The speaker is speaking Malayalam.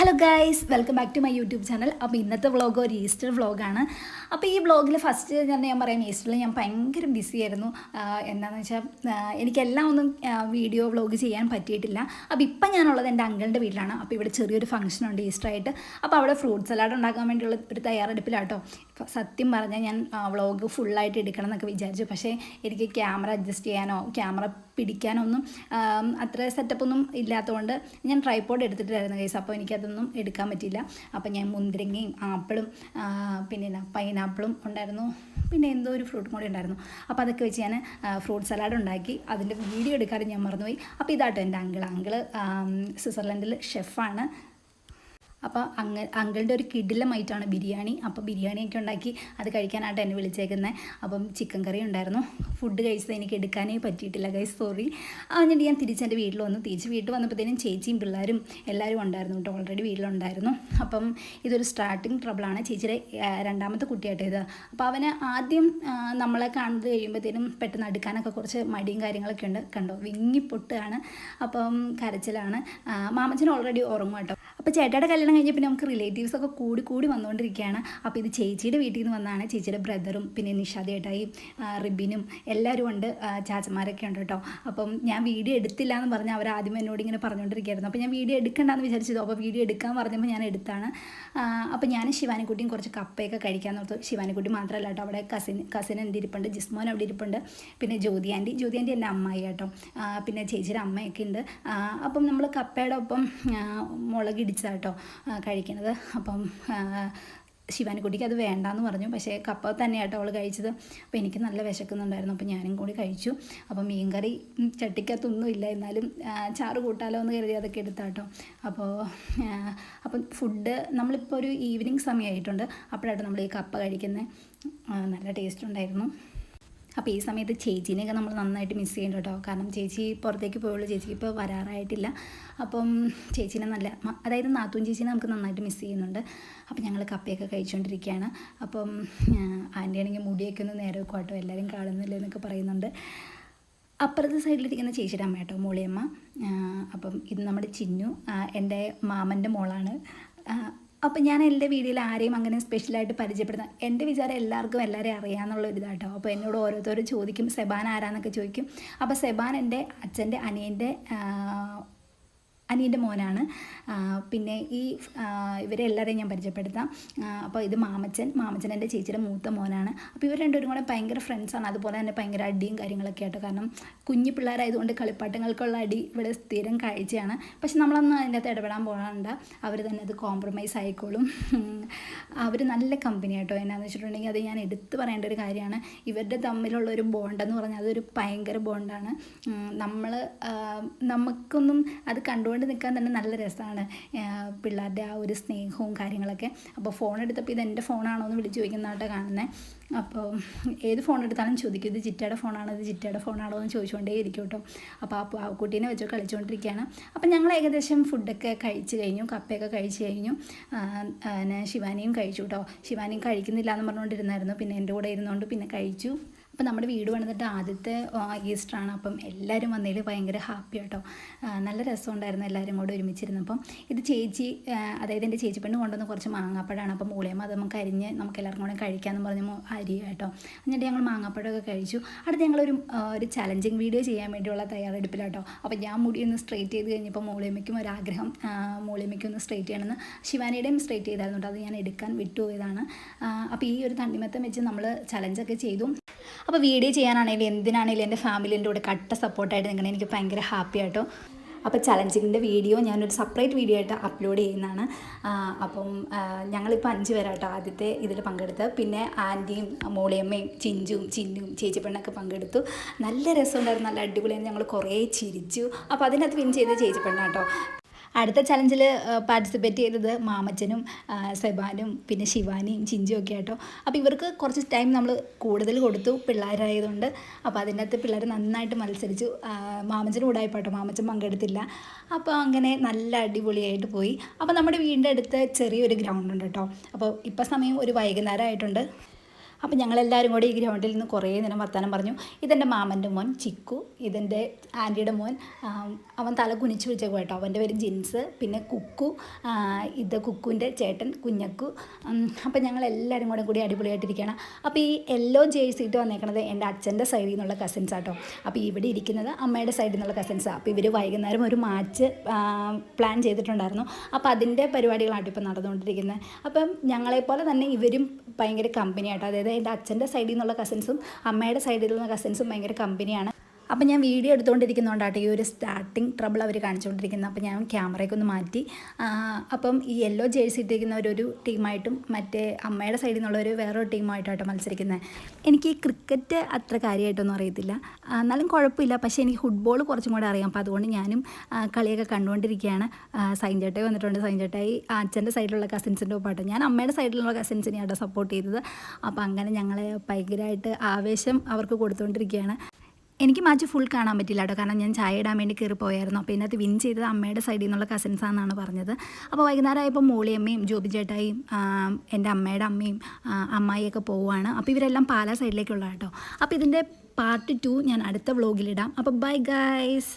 Hello guys, welcome back to my YouTube channel. അപ്പോൾ ഇന്നത്തെ വ്ളോഗ് ഒരു ഈസ്റ്റർ വ്ളോഗാണ്. അപ്പോൾ ഈ വ്ളോഗിൽ ഫസ്റ്റ് ഞാൻ പറയാം, ഈസ്റ്ററിൽ ഞാൻ ഭയങ്കര ബിസി ആയിരുന്നു. എന്താണെന്ന് വെച്ചാൽ എനിക്കെല്ലാം ഒന്നും വീഡിയോ വ്ളോഗ് ചെയ്യാൻ പറ്റിയിട്ടില്ല. അപ്പോൾ ഇപ്പം ഞാനുള്ളത് എൻ്റെ അങ്കിളിൻ്റെ വീട്ടിലാണ്. അപ്പോൾ ഇവിടെ ചെറിയൊരു ഫംഗ്ഷൻ ഉണ്ട് ഈസ്റ്ററായിട്ട്. അപ്പോൾ അവിടെ ഫ്രൂട്ട് സലാഡ് ഉണ്ടാക്കാൻ വേണ്ടിയുള്ള ഒരു തയ്യാറെടുപ്പിലാട്ടോ. സത്യം പറഞ്ഞാൽ ഞാൻ വ്ളോഗ് ഫുള്ളായിട്ട് എടുക്കണം എന്നൊക്കെ വിചാരിച്ചു. പക്ഷേ എനിക്ക് ക്യാമറ അഡ്ജസ്റ്റ് ചെയ്യാനോ ക്യാമറ പിടിക്കാനൊന്നും അത്ര സെറ്റപ്പൊന്നും ഇല്ലാത്തതുകൊണ്ട് ഞാൻ ട്രൈപോഡ് എടുത്തിട്ടായിരുന്നു ഗൈസ്. അപ്പോൾ എനിക്കതൊന്നും എടുക്കാൻ പറ്റിയില്ല. അപ്പോൾ ഞാൻ മുന്തിരിങ്ങയും ആപ്പിളും പിന്നെ പൈനാപ്പിളും ഉണ്ടായിരുന്നു, പിന്നെ എന്തോ ഒരു ഫ്രൂട്ടും കൂടി ഉണ്ടായിരുന്നു. അപ്പോൾ അതൊക്കെ വെച്ച് ഞാൻ ഫ്രൂട്ട് സലാഡ് ഉണ്ടാക്കി. അതിൻ്റെ വീഡിയോ എടുക്കാനും ഞാൻ മറന്നുപോയി. അപ്പോൾ ഇതാട്ടോ എൻ്റെ അങ്കിള് സ്വിറ്റ്സർലൻഡിൽ ഷെഫാണ്. അപ്പോൾ അങ്കിളുടെ ഒരു കിടിലമായിട്ടാണ് ബിരിയാണി. അപ്പോൾ ബിരിയാണിയൊക്കെ ഉണ്ടാക്കി അത് കഴിക്കാനായിട്ട് എന്നെ വിളിച്ചേക്കുന്നത്. അപ്പം ചിക്കൻ കറി ഉണ്ടായിരുന്നു. ഫുഡ് കഴിച്ചത് എനിക്ക് എടുക്കാനേ പറ്റിയിട്ടില്ല ഗൈസ്, സോറി. എന്നിട്ട് ഞാൻ തിരിച്ച് വീട്ടിൽ വന്നു. തിരിച്ച് വീട്ടിൽ വന്നപ്പോഴത്തേനും ചേച്ചിയും പിള്ളേരും എല്ലാവരും ഉണ്ടായിരുന്നു കേട്ടോ, ഓൾറെഡി വീട്ടിലുണ്ടായിരുന്നു. അപ്പം ഇതൊരു സ്റ്റാർട്ടിങ് ട്രബിളാണ്. ചേച്ചിയുടെ രണ്ടാമത്തെ കുട്ടിയായിട്ട് ഇത്. അപ്പോൾ അവന് ആദ്യം നമ്മളെ കാണുന്നത് കഴിയുമ്പോഴത്തേനും പെട്ടെന്ന് അടുക്കാനൊക്കെ കുറച്ച് മടിയും കാര്യങ്ങളൊക്കെ ഉണ്ട്. കണ്ടോ, വിങ്ങിപ്പൊട്ടാണ്. അപ്പം കരച്ചിലാണ്. മാമച്ചൻ ഓൾറെഡി ഉറങ്ങും കേട്ടോ. അപ്പോൾ ചേട്ടയുടെ കല്യാണം കഴിഞ്ഞ് പിന്നെ നമുക്ക് റിലേറ്റീവ്സൊക്കെ കൂടി വന്നുകൊണ്ടിരിക്കുകയാണ്. അപ്പോൾ ഇത് ചേച്ചിയുടെ വീട്ടിൽ നിന്ന് വന്നതാണ്. ചേച്ചിയുടെ ബ്രദറും പിന്നെ നിഷാദേട്ടായും റിബിനും എല്ലാവരും ഉണ്ട്, ചാച്ചന്മാരൊക്കെ ഉണ്ട് കേട്ടോ. അപ്പം ഞാൻ വീഡിയോ എടുത്തില്ല എന്ന് പറഞ്ഞാൽ അവർ ആദ്യം എന്നോട് ഇങ്ങനെ പറഞ്ഞുകൊണ്ടിരിക്കുകയായിരുന്നു. അപ്പോൾ ഞാൻ വീഡിയോ എടുക്കണ്ടെന്ന് വിചാരിച്ചത്. അപ്പോൾ വീഡിയോ എടുക്കാൻ പറഞ്ഞപ്പോൾ ഞാൻ എടുത്താണ്. അപ്പോൾ ഞാൻ ശിവാനിക്കുട്ടിയും കുറച്ച് കപ്പയൊക്കെ കഴിക്കാൻ നോർത്തു. ശിവാനിക്കുട്ടി മാത്രമല്ല കേട്ടോ, അവിടെ കസിൻ എൻ്റെ ഇരിപ്പുണ്ട്, ജിസ്മോൻ അവിടെ ഇരിപ്പുണ്ട്, പിന്നെ ജ്യോതി ആൻറ്റി എൻ്റെ അമ്മായി കേട്ടോ, പിന്നെ ചേച്ചിയുടെ അമ്മയൊക്കെ ഉണ്ട്. അപ്പം നമ്മൾ കപ്പയുടെ ഒപ്പം മുളകിടിച്ചാട്ടോ കഴിക്കണത്. അപ്പം ശിവാനിക്കുട്ടിക്ക് അത് വേണ്ടാന്ന് പറഞ്ഞു. പക്ഷേ കപ്പ തന്നെയാട്ടോ അവൾ കഴിച്ചത്. അപ്പോൾ എനിക്ക് നല്ല വിശക്കുന്നുണ്ടായിരുന്നു. അപ്പോൾ ഞാനും കൂടി കഴിച്ചു. അപ്പോൾ മീൻകറി ചട്ടിക്കകത്തൊന്നും ഇല്ല, എന്നാലും ചാറ് കൂട്ടാലോ എന്ന് കരുതി അതൊക്കെ എടുത്താട്ടോ. അപ്പം ഫുഡ് നമ്മളിപ്പോൾ ഒരു ഈവനിങ് സമയമായിട്ടുണ്ട്. അപ്പോഴാട്ടോ നമ്മൾ ഈ കപ്പ കഴിക്കുന്നത്. നല്ല ടേസ്റ്റ് ഉണ്ടായിരുന്നു. അപ്പോൾ ഈ സമയത്ത് ചേച്ചീനെയൊക്കെ നമ്മൾ നന്നായിട്ട് മിസ് ചെയ്യുന്നുണ്ട് കേട്ടോ. കാരണം ചേച്ചി പുറത്തേക്ക് പോയുള്ളൂ, ചേച്ചിക്ക് ഇപ്പോൾ വരാറായിട്ടില്ല. അപ്പം ചേച്ചീനെ അതായത് നാത്തൂൻ ചേച്ചീനെ നമുക്ക് നന്നായിട്ട് മിസ് ചെയ്യുന്നുണ്ട്. അപ്പോൾ ഞങ്ങൾ കപ്പയൊക്കെ കഴിച്ചുകൊണ്ടിരിക്കുകയാണ്. അപ്പം ആൻറ്റിയാണെങ്കിൽ മുടിയൊക്കെ ഒന്ന് നേരെ വെക്കും കേട്ടോ, എല്ലാവരും കാണുന്നില്ല എന്നൊക്കെ പറയുന്നുണ്ട്. അപ്പുറത്തെ സൈഡിലിരിക്കുന്ന ചേച്ചിയുടെ അമ്മ കേട്ടോ, മോളിയമ്മ. അപ്പം ഇത് നമ്മുടെ ചിന്നു, എൻ്റെ മാമൻ്റെ മോളാണ്. അപ്പം ഞാൻ എൻ്റെ വീഡിയോയിൽ ആരെയും അങ്ങനെ സ്പെഷ്യലായിട്ട് പരിചയപ്പെടുത്താം, എൻ്റെ വിചാരം എല്ലാവർക്കും എല്ലാവരെയും അറിയാമെന്നുള്ള ഒരു ഇതാട്ടോ. അപ്പോൾ എന്നോട് ഓരോരുത്തരും ചോദിക്കും സെബാൻ ആരാന്നൊക്കെ ചോദിക്കും. അപ്പോൾ സെബാൻ എൻ്റെ അച്ഛൻ്റെ അനിയൻ്റെ മോനാണ്. പിന്നെ ഇവരെ എല്ലാവരെയും ഞാൻ പരിചയപ്പെടുത്താം. അപ്പോൾ ഇത് മാമച്ചൻ എൻ്റെ ചേച്ചിയുടെ മൂത്ത മോനാണ്. അപ്പോൾ ഇവർ രണ്ടുപേരും കൂടെ ഭയങ്കര ഫ്രണ്ട്സാണ്. അതുപോലെ തന്നെ ഭയങ്കര അടിയും കാര്യങ്ങളൊക്കെ ആട്ടോ. കാരണം കുഞ്ഞു പിള്ളേരായതുകൊണ്ട് കളിപ്പാട്ടങ്ങൾക്കുള്ള അടി ഇവിടെ സ്ഥിരം കാഴ്ചയാണ്. പക്ഷെ നമ്മളൊന്നും അതിൻ്റെ അകത്ത് ഇടപെടാൻ പോകണ്ട, അവർ തന്നെ അത് കോംപ്രമൈസ് ആയിക്കോളും. അവർ നല്ല കമ്പനി ആട്ടോ. എന്നാന്ന് വെച്ചിട്ടുണ്ടെങ്കിൽ അത് ഞാൻ എടുത്തു പറയേണ്ട ഒരു കാര്യമാണ്. ഇവരുടെ തമ്മിലുള്ള ഒരു ബോണ്ടെന്ന് പറഞ്ഞാൽ അതൊരു ഭയങ്കര ബോണ്ടാണ്. നമുക്കൊന്നും അത് കണ്ടുകൊണ്ട് നിൽക്കാൻ തന്നെ നല്ല രസമാണ്, പിള്ളേരുടെ ആ ഒരു സ്നേഹവും കാര്യങ്ങളൊക്കെ. അപ്പോൾ ഫോൺ എടുത്തപ്പോൾ ഇത് എൻ്റെ ഫോണാണോ എന്ന് വിളിച്ച് ചോദിക്കുന്നതായിട്ട് കാണുന്നത്. അപ്പോൾ ഏത് ഫോൺ എടുത്താലും ചോദിക്കും, ഇത് ജിറ്റയുടെ ഫോണാണോ എന്ന് ചോദിച്ചുകൊണ്ടേ ഇരിക്കും കേട്ടോ. അപ്പോൾ ആ കുട്ടീനെ വെച്ച് കളിച്ചുകൊണ്ടിരിക്കുകയാണ്. അപ്പം ഞങ്ങൾ ഏകദേശം ഫുഡൊക്കെ കഴിച്ച് കഴിഞ്ഞു, കപ്പയൊക്കെ കഴിച്ച് കഴിഞ്ഞു. ശിവാനിയും കഴിച്ചു കേട്ടോ. ശിവാനിയും കഴിക്കുന്നില്ല എന്ന് പറഞ്ഞുകൊണ്ടിരുന്നായിരുന്നു, പിന്നെ എൻ്റെ കൂടെ ഇരുന്നുകൊണ്ട് പിന്നെ കഴിച്ചു. അപ്പോൾ നമ്മുടെ വീട് പണിതിട്ട് ആദ്യത്തെ ഈസ്റ്ററാണ്. അപ്പം എല്ലാവരും വന്നതിൽ ഭയങ്കര ഹാപ്പി കേട്ടോ. നല്ല രസമുണ്ടായിരുന്നു എല്ലാവരും കൂടെ ഒരുമിച്ചിരുന്നപ്പം. ഇത് ചേച്ചി, അതായത് എൻ്റെ ചേച്ചി പെണ്ണ് കൊണ്ടുവന്ന് കുറച്ച് മാങ്ങാപ്പഴമാണ്. അപ്പം മൂളിയമ്മ അത് നമുക്ക് അരിഞ്ഞ് നമുക്ക് എല്ലാവർക്കും കൂടെ കഴിക്കാമെന്ന് പറഞ്ഞ് അരി കേട്ടോ. എന്നിട്ട് ഞങ്ങൾ മാങ്ങാപ്പഴമൊക്കെ കഴിച്ചു. അടുത്ത് ഞങ്ങളൊരു ചലഞ്ചിങ് വീഡിയോ ചെയ്യാൻ വേണ്ടിയുള്ള തയ്യാറെടുപ്പിലാട്ടോ. അപ്പോൾ ഞാൻ മുടി ഒന്ന് സ്ട്രെയിറ്റ് ചെയ്ത് കഴിഞ്ഞപ്പോൾ മൂളിയമ്മയ്ക്കും ഒരാഗ്രഹം, മൂളിയമ്മയ്ക്കും ഒന്ന് സ്ട്രെയിറ്റ് ചെയ്യണമെന്ന്. ശിവാനിയുടെയും സ്ട്രെയിറ്റ് ചെയ്തായിരുന്നു, അത് ഞാൻ എടുക്കാൻ വിട്ടുപോയതാണ്. അപ്പോൾ ഈ ഒരു തണ്ണിമത്തം വെച്ച് നമ്മൾ ചലഞ്ചൊക്കെ ചെയ്തു. അപ്പോൾ വീഡിയോ ചെയ്യാനാണെങ്കിലും എന്തിനാണെങ്കിലും എൻ്റെ ഫാമിലീൻ്റെ കൂടെ കട്ട സപ്പോർട്ടായിട്ട് നിൽക്കണം. എനിക്ക് ഭയങ്കര ഹാപ്പി ആട്ടോ. അപ്പോൾ ചലഞ്ചിങ്ങിൻ്റെ വീഡിയോ ഞാനൊരു സെപ്പറേറ്റ് വീഡിയോ ആയിട്ട് അപ്ലോഡ് ചെയ്യുന്നതാണ്. അപ്പം ഞങ്ങളിപ്പോൾ 5 പേരാട്ടോ ആദ്യത്തെ ഇതിൽ പങ്കെടുത്ത്. പിന്നെ ആൻറ്റിയും മോളിയമ്മയും ചിന്നും ചേച്ചിപ്പെണ്ണൊക്കെ പങ്കെടുത്തു. നല്ല രസമുണ്ടായിരുന്നു, നല്ല അടിപൊളിയായിരുന്നു. ഞങ്ങൾ കുറേ ചിരിച്ചു. അപ്പോൾ അതിനകത്ത് വിൻ ചെയ്ത ചേച്ചിപ്പെണ്ണാട്ടോ. അടുത്ത ചലഞ്ചിൽ പാർട്ടിസിപ്പേറ്റ് ചെയ്തത് മാമച്ചനും സെബാനും പിന്നെ ശിവാനിയും ചിഞ്ചും ഒക്കെ ആട്ടോ. അപ്പോൾ ഇവർക്ക് കുറച്ച് ടൈം നമ്മൾ കൂടുതൽ കൊടുത്തു, പിള്ളേരായതുകൊണ്ട്. അപ്പോൾ അതിൻ്റെ അകത്ത് പിള്ളേർ നന്നായിട്ട് മത്സരിച്ചു. മാമച്ചനും കൂടായിപ്പോട്ടോ, മാമച്ചൻ പങ്കെടുത്തില്ല. അപ്പോൾ അങ്ങനെ നല്ല അടിപൊളിയായിട്ട് പോയി. അപ്പോൾ നമ്മുടെ വീടിൻ്റെ അടുത്ത് ചെറിയൊരു ഗ്രൗണ്ട് ഉണ്ട് കേട്ടോ. അപ്പോൾ ഇപ്പോൾ സമയം ഒരു വൈകുന്നേരം ആയിട്ടുണ്ട്. അപ്പോൾ ഞങ്ങളെല്ലാവരും കൂടി ഈ ഗ്രൗണ്ടിൽ നിന്ന് കുറേ നേരം വർത്താനം പറഞ്ഞു. ഇതെൻ്റെ മാമൻ്റെ മോൻ ചിക്കു, ഇതെൻ്റെ ആൻറ്റിയുടെ മോൻ, അവൻ തല കുനിച്ച് വിളിച്ചേക്കും കേട്ടോ, അവൻ്റെ പേര് ജിൻസ്. പിന്നെ കുക്കു, ഇത് കുക്കുവിൻ്റെ ചേട്ടൻ കുഞ്ഞക്കു. അപ്പോൾ ഞങ്ങളെല്ലാവരും കൂടി അടിപൊളിയായിട്ടിരിക്കുകയാണ്. അപ്പോൾ ഈ യെല്ലോ ജേഴ്സി ഇട്ട് വന്നേക്കണത് എൻ്റെ അച്ഛൻ്റെ സൈഡിൽ നിന്നുള്ള കസിൻസ് ആട്ടോ. അപ്പോൾ ഇവിടെ ഇരിക്കുന്നത് അമ്മയുടെ സൈഡിൽ നിന്നുള്ള കസിൻസാണ്. അപ്പോൾ ഇവർ വൈകുന്നേരം ഒരു മാച്ച് പ്ലാൻ ചെയ്തിട്ടുണ്ടായിരുന്നു. അപ്പോൾ അതിൻ്റെ പരിപാടികളാണ് ഇപ്പോൾ നടന്നുകൊണ്ടിരിക്കുന്നത്. അപ്പം ഞങ്ങളെപ്പോലെ തന്നെ ഇവരും ഭയങ്കര കമ്പനിയാട്ടോ. അതായത് എൻ്റെ അച്ഛൻ്റെ സൈഡിൽ നിന്നുള്ള കസിൻസും അമ്മയുടെ സൈഡിൽ നിന്നുള്ള കസിൻസും ഭയങ്കര കമ്പനിയാണ്. അപ്പം ഞാൻ വീഡിയോ എടുത്തുകൊണ്ടിരിക്കുന്നതുകൊണ്ടാട്ടോ ഈ ഒരു സ്റ്റാർട്ടിങ് ട്രബിൾ അവർ കാണിച്ചുകൊണ്ടിരിക്കുന്നത്. അപ്പോൾ ഞാൻ ക്യാമറയൊക്കെ ഒന്ന് മാറ്റി. അപ്പം ഈ യെല്ലോ ജേഴ്സി ഇട്ടിരിക്കുന്നവരൊരു ടീമായിട്ടും മറ്റേ അമ്മയുടെ സൈഡിൽ നിന്നുള്ളൊരു വേറൊരു ടീമായിട്ടാട്ടോ മത്സരിക്കുന്നത്. എനിക്ക് ഈ ക്രിക്കറ്റ് അത്ര കാര്യമായിട്ടൊന്നും അറിയത്തില്ല, എന്നാലും കുഴപ്പമില്ല. പക്ഷേ എനിക്ക് ഫുട്ബോൾ കുറച്ചും കൂടെ അറിയാം. അപ്പോൾ അതുകൊണ്ട് ഞാനും കളിയൊക്കെ കണ്ടുകൊണ്ടിരിക്കുകയാണ്. സൈൻചേട്ടായി വന്നിട്ടുണ്ട്. സൈൻചേട്ടായി അച്ഛൻ്റെ സൈഡിലുള്ള കസിൻസിൻ്റെ ഒപ്പാട്ടോ. ഞാൻ അമ്മയുടെ സൈഡിലുള്ള കസിൻസിനെയാട്ടോ സപ്പോർട്ട് ചെയ്തത്. അപ്പോൾ അങ്ങനെ ഞങ്ങളെ ഭയങ്കരമായിട്ട് ആവേശം അവർക്ക് കൊടുത്തുകൊണ്ടിരിക്കുകയാണ്. എനിക്ക് മാച്ച് ഫുൾ കാണാൻ പറ്റില്ല കേട്ടോ, കാരണം ഞാൻ ചായ ഇടാൻ വേണ്ടി കയറി പോയായിരുന്നു. അപ്പോൾ ഇതിനകത്ത് വിൻ ചെയ്തത് അമ്മയുടെ സൈഡിൽ നിന്നുള്ള കസിൻസാണെന്നാണ് പറഞ്ഞത്. അപ്പോൾ വൈകുന്നേരം ആയപ്പോൾ മോളിയമ്മയും ജോബി ചേട്ടായും എൻ്റെ അമ്മയുടെ അമ്മയും അമ്മായിയൊക്കെ പോവുകയാണ്. അപ്പോൾ ഇവരെല്ലാം പാലാ സൈഡിലേക്കുള്ള കേട്ടോ. അപ്പോൾ ഇതിൻ്റെ പാർട്ട് 2 ഞാൻ അടുത്ത വ്ളോഗിലിടാം. അപ്പോൾ ബൈ ഗൈസ്.